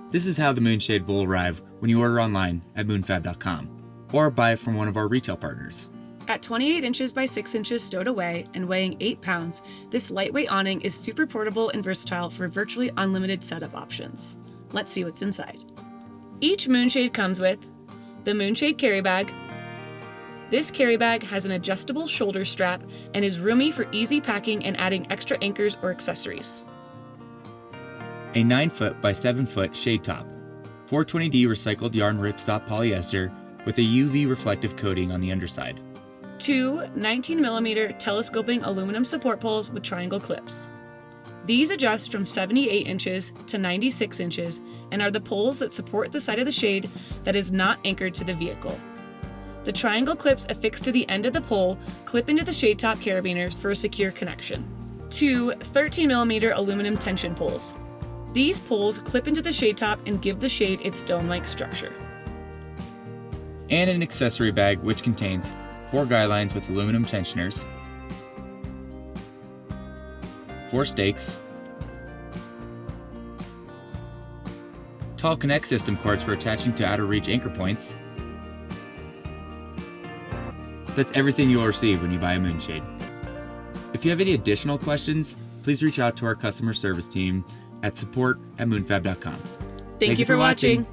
This is how the MoonShade will arrive when you order online at moonfab.com or buy it from one of our retail partners. At 28 inches by 6 inches stowed away and weighing 8 pounds, this lightweight awning is super portable and versatile for virtually unlimited setup options. Let's see what's inside. Each MoonShade comes with the MoonShade carry bag. This carry bag has an adjustable shoulder strap and is roomy for easy packing and adding extra anchors or accessories. A 9-foot by 7-foot shade top, 420D recycled yarn ripstop polyester with a UV reflective coating on the underside. 2 19mm telescoping aluminum support poles with triangle clips. These adjust from 78 inches to 96 inches and are the poles that support the side of the shade that is not anchored to the vehicle. The triangle clips affixed to the end of the pole clip into the shade top carabiners for a secure connection. 2 13mm aluminum tension poles. These poles clip into the shade top and give the shade its dome-like structure. And an accessory bag which contains 4 guy lines with aluminum tensioners, 4 stakes, tall connect system cords for attaching to outer reach anchor points. That's everything you'll receive when you buy a MoonShade. If you have any additional questions, please reach out to our customer service team at support@moonfab.com. Thank you for watching.